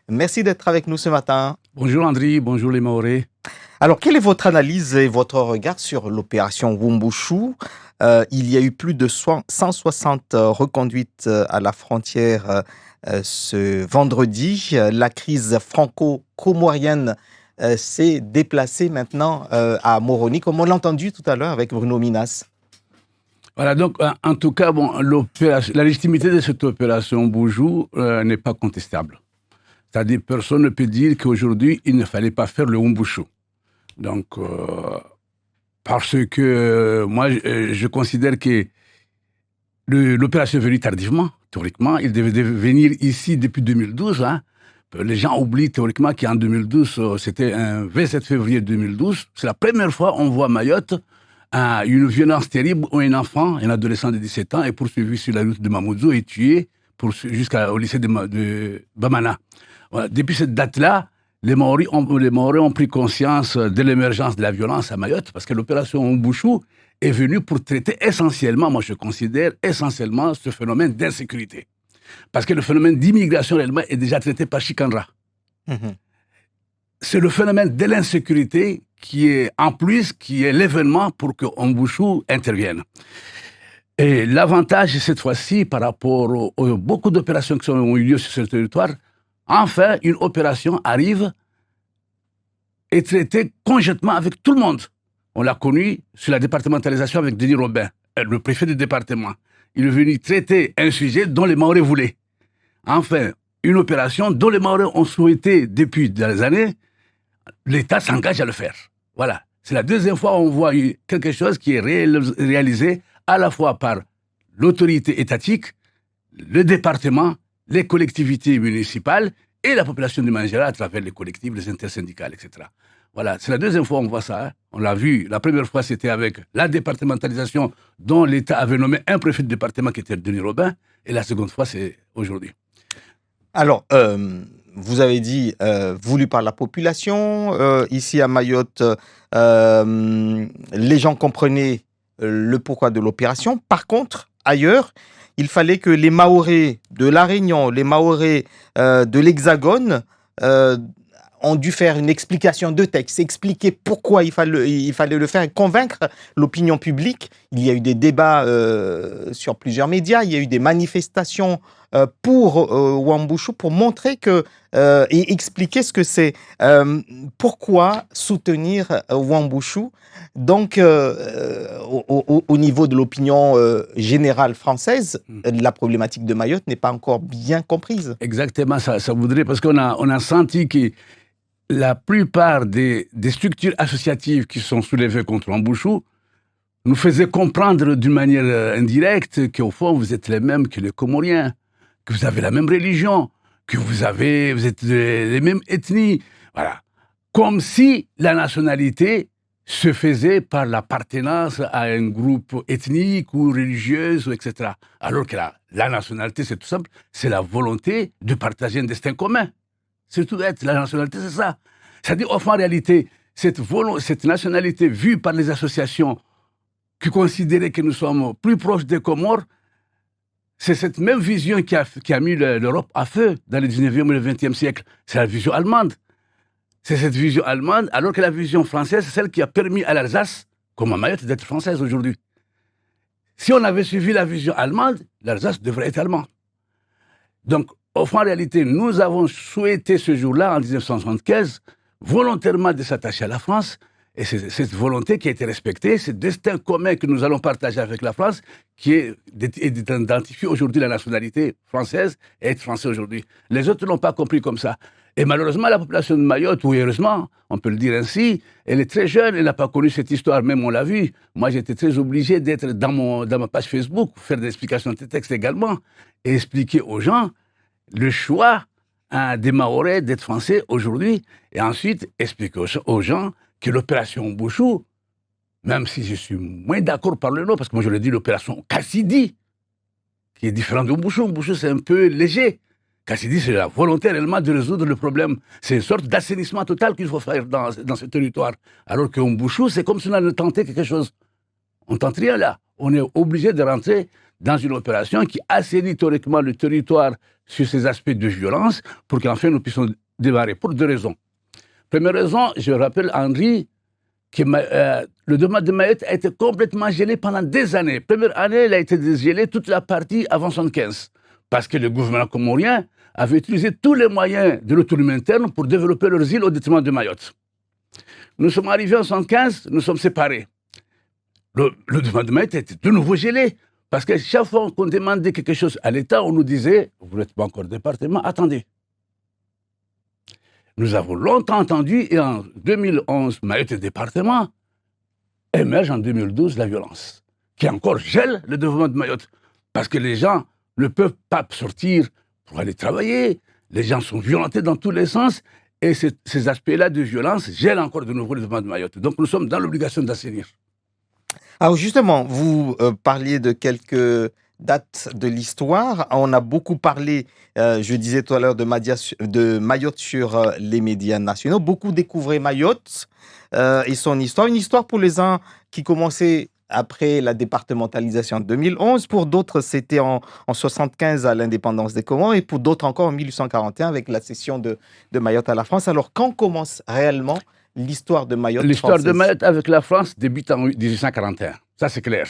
Merci d'être avec nous ce matin. Bonjour André, bonjour les Maoris. Alors, quelle est votre analyse et votre regard sur l'opération Wumbushu? Il y a eu plus de 160 reconduites à la frontière ce vendredi. La crise franco-comorienne s'est déplacée maintenant à Moroni, comme on l'a entendu tout à l'heure avec Bruno Minas. Voilà, donc en tout cas, bon, la légitimité de cette opération Boujou n'est pas contestable. C'est-à-dire, personne ne peut dire qu'aujourd'hui, il ne fallait pas faire le Wumbushu. Donc, parce que moi, je considère que l'opération est venue tardivement, théoriquement. Il devait venir ici depuis 2012. Hein. Les gens oublient théoriquement qu'en 2012, c'était un 27 février 2012. C'est la première fois qu'on voit Mayotte une violence terrible où un enfant, un adolescent de 17 ans, est poursuivi sur la route de Mamoudzou et tué jusqu'au lycée de Bamana. Voilà. Depuis cette date-là, les Maoris ont pris conscience de l'émergence de la violence à Mayotte parce que l'opération Wumbushu est venue pour traiter essentiellement, moi je considère essentiellement ce phénomène d'insécurité. Parce que le phénomène d'immigration réellement est déjà traité par Chikandra. C'est le phénomène de l'insécurité qui est l'événement pour que Wumbushu intervienne. Et l'avantage cette fois-ci par rapport aux beaucoup d'opérations qui ont eu lieu sur ce territoire, enfin une opération arrive et traitée conjointement avec tout le monde. On l'a connu sur la départementalisation avec Denis Robin, le préfet du département. Il est venu traiter un sujet dont les Maoris voulaient. Enfin, une opération dont les Maoris ont souhaité depuis des années, l'État s'engage à le faire. Voilà. C'est la deuxième fois qu'on voit quelque chose qui est réalisé à la fois par l'autorité étatique, le département, les collectivités municipales et la population du Mandjara à travers les collectifs, les intersyndicales, etc. Voilà, c'est la deuxième fois qu'on voit ça. Hein. On l'a vu, la première fois c'était avec la départementalisation dont l'État avait nommé un préfet de département qui était Denis Robin, et la seconde fois c'est aujourd'hui. Alors, vous avez dit voulu par la population. Ici à Mayotte, les gens comprenaient le pourquoi de l'opération. Par contre, ailleurs, il fallait que les Mahorais de La Réunion, les Mahorais de l'Hexagone ont dû faire une explication de texte, expliquer pourquoi il fallait le faire et convaincre l'opinion publique. Il y a eu des débats sur plusieurs médias, il y a eu des manifestations pour Wumbushu, pour montrer que et expliquer ce que c'est. Pourquoi soutenir Wumbushu? Donc, au niveau de l'opinion générale française, la problématique de Mayotte n'est pas encore bien comprise. Exactement, ça voudrait, parce qu'on a senti que la plupart des structures associatives qui sont soulevées contre Wumbushu nous faisaient comprendre d'une manière indirecte qu'au fond, vous êtes les mêmes que les Comoriens, que vous avez la même religion, que vous êtes les mêmes ethnies. Voilà. Comme si la nationalité se faisait par l'appartenance à un groupe ethnique ou religieux, etc. Alors que la nationalité, c'est tout simple, c'est la volonté de partager un destin commun. C'est tout bête, la nationalité, c'est ça. C'est-à-dire, en réalité, cette nationalité vue par les associations qui considéraient que nous sommes plus proches des Comores, c'est cette même vision qui a mis l'Europe à feu dans le 19e et le 20e siècle. C'est la vision allemande. C'est cette vision allemande, alors que la vision française, c'est celle qui a permis à l'Alsace, comme à Mayotte, d'être française aujourd'hui. Si on avait suivi la vision allemande, l'Alsace devrait être allemande. Donc, en réalité, nous avons souhaité ce jour-là, en 1975, volontairement de s'attacher à la France, et c'est cette volonté qui a été respectée, ce destin commun que nous allons partager avec la France, qui est d'identifier aujourd'hui la nationalité française et être français aujourd'hui. Les autres ne l'ont pas compris comme ça. Et malheureusement, la population de Mayotte, ou heureusement, on peut le dire ainsi, elle est très jeune, elle n'a pas connu cette histoire, même on l'a vu. Moi, j'étais très obligé d'être dans ma page Facebook, faire des explications de texte également, et expliquer aux gens le choix des Mahorais d'être français aujourd'hui, et ensuite expliquer aux gens que l'opération Wumbushu, même si je suis moins d'accord par le nom, parce que moi je le dis l'opération Cassidi, qui est différente de Wumbushu. Wumbushu c'est un peu léger. Cassidi c'est la volonté réellement de résoudre le problème. C'est une sorte d'assainissement total qu'il faut faire dans ce territoire. Alors que Wumbushu c'est comme si on avait tenté quelque chose. On ne tente rien là. On est obligé de rentrer dans une opération qui assainit théoriquement le territoire sur ces aspects de violence pour qu'enfin nous puissions démarrer, pour 2 raisons. Première raison, je rappelle, Henri, que le domaine de Mayotte a été complètement gelé pendant des années. Première année, il a été gelé toute la partie avant 1975, parce que le gouvernement comorien avait utilisé tous les moyens de l'autonomie interne pour développer leurs îles au détriment de Mayotte. Nous sommes arrivés en 1975, nous sommes séparés. Le domaine de Mayotte était de nouveau gelé, parce que chaque fois qu'on demandait quelque chose à l'État, on nous disait « Vous n'êtes pas encore département, attendez ». Nous avons longtemps entendu, et en 2011, Mayotte est département, émerge en 2012 la violence, qui encore gèle le développement de Mayotte. Parce que les gens ne peuvent pas sortir pour aller travailler, les gens sont violentés dans tous les sens, et ces aspects-là de violence gèlent encore de nouveau le développement de Mayotte. Donc nous sommes dans l'obligation d'assainir. Alors justement, vous parliez de quelques dates de l'histoire. On a beaucoup parlé, je disais tout à l'heure, de Mayotte sur les médias nationaux. Beaucoup découvraient Mayotte et son histoire. Une histoire pour les uns qui commençait après la départementalisation en 2011. Pour d'autres, c'était en 1975 à l'indépendance des Comores et pour d'autres encore en 1841 avec la cession de Mayotte à la France. Alors quand commence réellement l'histoire de Mayotte L'histoire française? de Mayotte avec la France débute en 1841. Ça, c'est clair.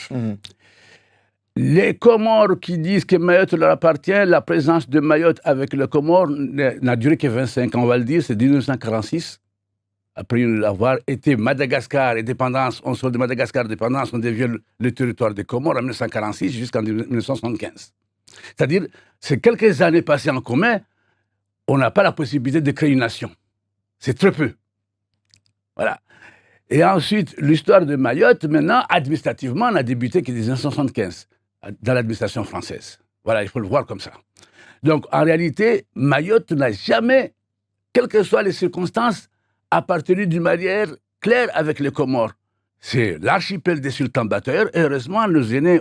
Les Comores qui disent que Mayotte leur appartient, la présence de Mayotte avec les Comores n'a duré que 25 ans, on va le dire, c'est 1946. Après avoir été Madagascar et dépendance, on sort de Madagascar dépendance, on devient le territoire des Comores en 1946 jusqu'en 1975. C'est-à-dire, c'est quelques années passées en commun, on n'a pas la possibilité de créer une nation. C'est très peu. Voilà. Et ensuite, l'histoire de Mayotte, maintenant, administrativement, on a débuté en 1975, dans l'administration française. Voilà, il faut le voir comme ça. Donc, en réalité, Mayotte n'a jamais, quelles que soient les circonstances, appartenu d'une manière claire avec les Comores. C'est l'archipel des sultans batailleurs. Et heureusement, nos aînés,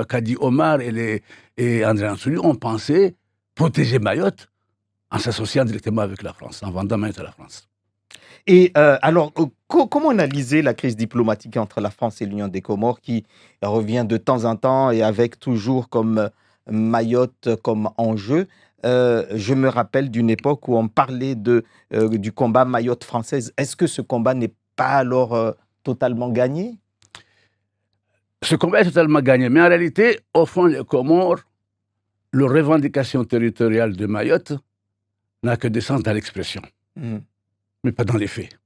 Kadi Omar et André Ansouliou, ont pensé protéger Mayotte en s'associant directement avec la France, en vendant Mayotte à la France. Et alors, comment analyser la crise diplomatique entre la France et l'Union des Comores qui revient de temps en temps et avec toujours comme Mayotte comme enjeu? Je me rappelle d'une époque où on parlait du combat Mayotte française. Est-ce que ce combat n'est pas alors totalement gagné? Ce combat est totalement gagné. Mais en réalité, au fond, les Comores, leur revendication territoriale de Mayotte n'a que des sens dans l'expression, mais pas dans les faits.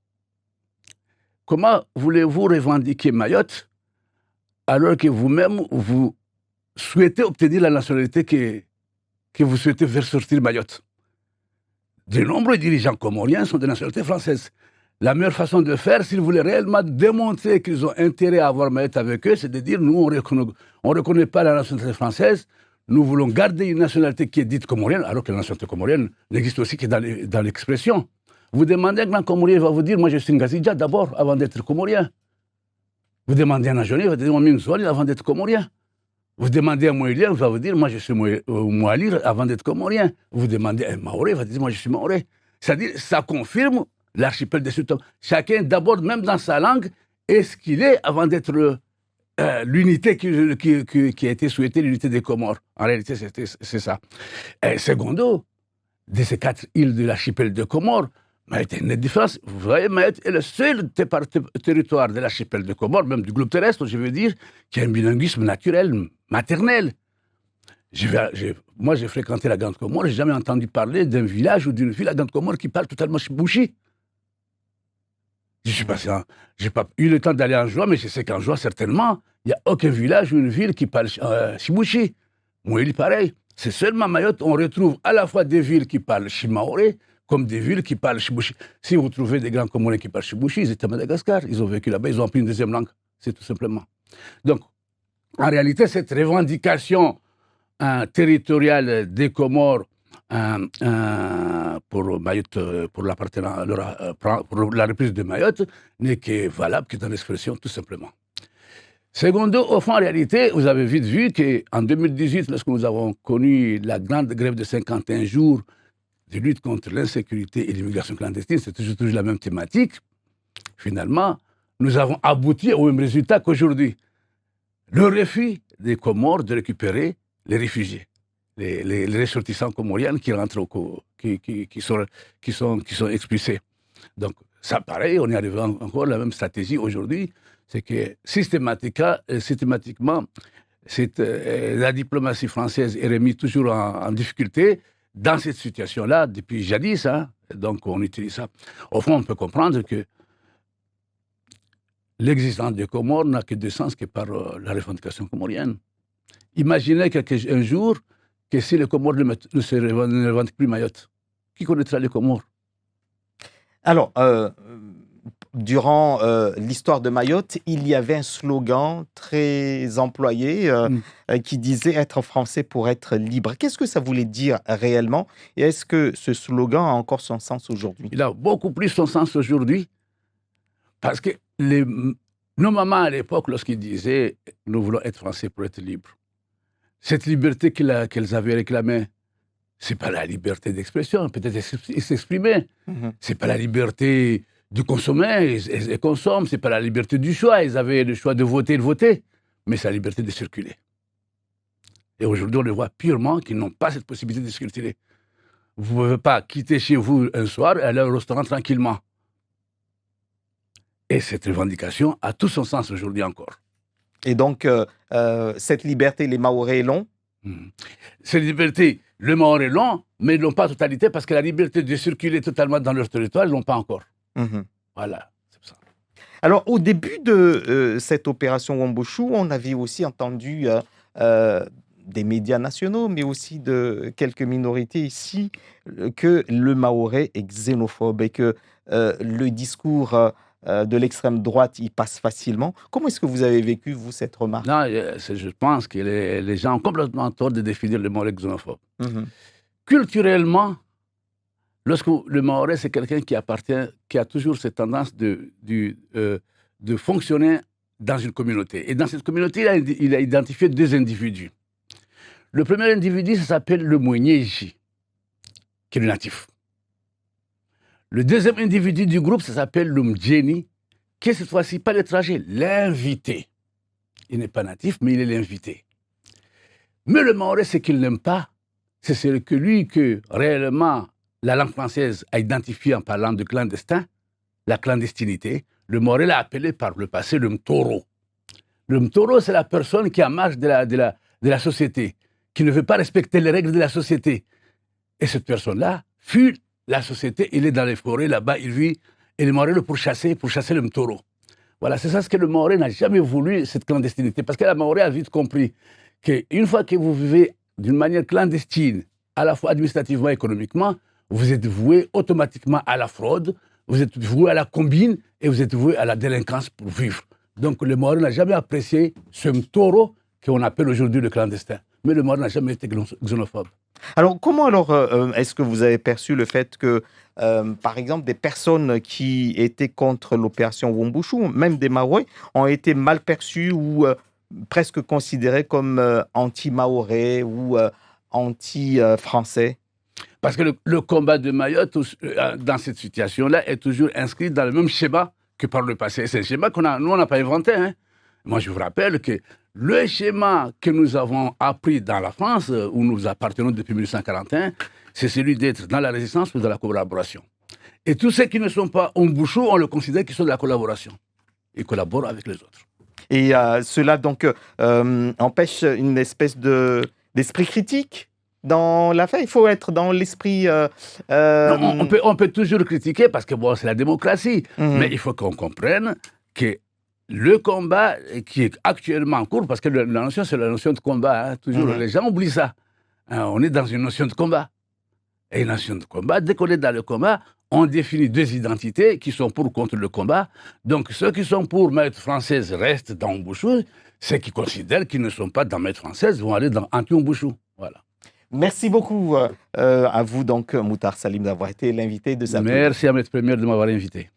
Comment voulez-vous revendiquer Mayotte alors que vous-même, vous souhaitez obtenir la nationalité que vous souhaitez faire sortir Mayotte? De nombreux dirigeants comoriens sont de nationalité française. La meilleure façon de faire, s'ils voulaient réellement démontrer qu'ils ont intérêt à avoir Mayotte avec eux, c'est de dire, nous, on ne reconnaît pas la nationalité française, nous voulons garder une nationalité qui est dite comorienne, alors que la nationalité comorienne n'existe aussi que dans l'expression. Vous demandez à un grand Comorien, il va vous dire, moi je suis Ngazidja d'abord, avant d'être Comorien. Vous demandez à un Najonais, il va dire, moi je suis Mouali avant d'être Comorien. Vous demandez à un Moélien, il va vous dire, moi je suis Moualir avant d'être Comorien. Vous demandez à un Maoré, il va dire, moi je suis Maoré. C'est-à-dire, ça confirme l'archipel des sultans. Chacun, d'abord, même dans sa langue, est ce qu'il est avant d'être l'unité qui a été souhaitée, l'unité des Comores. En réalité, c'est ça. Et secondo, de ces 4 îles de l'archipel de Comores, Mayotte a une différence. Vous voyez, Mayotte est le seul territoire de l'archipel de Comores, même du globe terrestre, je veux dire, qui a un bilinguisme naturel, maternel. Moi, j'ai fréquenté la Grande Comore, je n'ai jamais entendu parler d'un village ou d'une ville à Grande Comore qui parle totalement chibouchi. Je n'ai pas eu le temps d'aller en Joie, mais je sais qu'en Joie, certainement, il n'y a aucun village ou une ville qui parle chibouchi. Mouili, pareil. C'est seulement Mayotte, on retrouve à la fois des villes qui parlent chimaoré, comme des villes qui parlent chibouchi. Si vous trouvez des grands Comoriens qui parlent chibouchi, ils étaient à Madagascar, ils ont vécu là-bas, ils ont appris une deuxième langue. C'est tout simplement. Donc, en réalité, cette revendication territoriale des Comores pour Mayotte, pour la reprise de Mayotte, n'est que valable que dans l'expression, tout simplement. Secondo, au fond, en réalité, vous avez vite vu qu'en 2018, lorsque nous avons connu la grande grève de 51 jours de lutte contre l'insécurité et l'immigration clandestine, c'est toujours la même thématique. Finalement, nous avons abouti au même résultat qu'aujourd'hui. Le refus des Comores de récupérer les réfugiés, les ressortissants comoriens qui rentrent qui sont expulsés. Donc, ça, pareil, on est arrivé encore à la même stratégie aujourd'hui, c'est que systématiquement, la diplomatie française est remise toujours en difficulté dans cette situation-là depuis jadis. Hein, donc, on utilise ça. Au fond, on peut comprendre que l'existence des Comores n'a que de sens que par la revendication comorienne. Imaginez un jour que si les Comores ne revendiquent plus Mayotte, qui connaîtra les Comores? Alors, durant l'histoire de Mayotte, il y avait un slogan très employé qui disait « Être français pour être libre ». Qu'est-ce que ça voulait dire réellement? Et est-ce que ce slogan a encore son sens aujourd'hui? Il a beaucoup plus son sens aujourd'hui parce que nos mamans à l'époque, lorsqu'ils disaient « Nous voulons être français pour être libres », cette liberté qu'elles avaient réclamée, ce n'est pas la liberté d'expression, peut-être s'exprimer. Ce n'est pas la liberté de consommer, ils consomment, ce n'est pas la liberté du choix, ils avaient le choix de voter, mais c'est la liberté de circuler. Et aujourd'hui, on le voit purement qu'ils n'ont pas cette possibilité de circuler. Vous ne pouvez pas quitter chez vous un soir et aller au restaurant tranquillement. Et cette revendication a tout son sens aujourd'hui encore. Et donc, cette liberté, les Mahorais l'ont? Cette liberté, les Mahorais l'ont, mais ils ne l'ont pas en totalité parce que la liberté de circuler totalement dans leur territoire, ils ne l'ont pas encore. Voilà, c'est ça. Alors, au début de cette opération Wuambushu, on avait aussi entendu des médias nationaux, mais aussi de quelques minorités ici, que le Mahorais est xénophobe et que le discours de l'extrême droite y passe facilement. Comment est-ce que vous avez vécu, vous, cette remarque? Non, je pense que les gens ont complètement tort de définir le Mahorais xénophobe. Culturellement, lorsque le Mahorais, c'est quelqu'un qui a toujours cette tendance de fonctionner dans une communauté. Et dans cette communauté, il a identifié deux individus. Le premier individu, ça s'appelle le Mwenyeji, qui est le natif. Le deuxième individu du groupe, ça s'appelle le Mdjeni, qui est cette fois-ci pas l'étranger, l'invité. Il n'est pas natif, mais il est l'invité. Mais le Mahorais, ce qu'il n'aime pas, c'est celui que réellement la langue française a identifié en parlant de clandestin, la clandestinité. Le Mahorais l'a appelé par le passé le Mtoro. Le Mtoro, c'est la personne qui est en marge de la société, qui ne veut pas respecter les règles de la société. Et cette personne-là fuit la société, il est dans les forêts, là-bas, il vit, et le Mahorais le pourchasse le Mtoro. Voilà, c'est ça ce que le Mahorais n'a jamais voulu, cette clandestinité, parce que le Mahorais a vite compris qu'une fois que vous vivez d'une manière clandestine, à la fois administrativement et économiquement, vous êtes voué automatiquement à la fraude, vous êtes voué à la combine et vous êtes voué à la délinquance pour vivre. Donc le Mahorais n'a jamais apprécié ce Mtoro qu'on appelle aujourd'hui le clandestin. Mais le Mahorais n'a jamais été xénophobe. Alors, comment est-ce que vous avez perçu le fait que, par exemple, des personnes qui étaient contre l'opération Wuambushu, même des Mahorais, ont été mal perçues ou presque considérées comme anti-Mahorais ou anti-français? Parce que le combat de Mayotte, dans cette situation-là, est toujours inscrit dans le même schéma que par le passé. C'est un schéma nous, on n'a pas inventé. Hein. Moi, je vous rappelle que le schéma que nous avons appris dans la France, où nous appartenons depuis 1841, c'est celui d'être dans la résistance ou dans la collaboration. Et tous ceux qui ne sont pas Wuambushu, on le considère qu'ils sont de la collaboration. Ils collaborent avec les autres. Et cela, donc, empêche une espèce d'esprit critique dans l'affaire. Il faut être dans l'esprit... Non, on peut toujours critiquer parce que bon, c'est la démocratie. Mais il faut qu'on comprenne que le combat qui est actuellement en cours, parce que la notion, c'est la notion de combat. Hein, toujours, les gens oublient ça. Hein, on est dans une notion de combat. Et une notion de combat, dès qu'on est dans le combat, on définit deux identités qui sont pour ou contre le combat. Donc, ceux qui sont pour Mayotte française restent dans Wuambushu. Ceux qui considèrent qu'ils ne sont pas dans Mayotte française vont aller dans anti-Wuambushu. Voilà. Merci beaucoup à vous, donc, Moutar Salim, d'avoir été l'invité de Zapping. Merci à Maître Premier de m'avoir invité.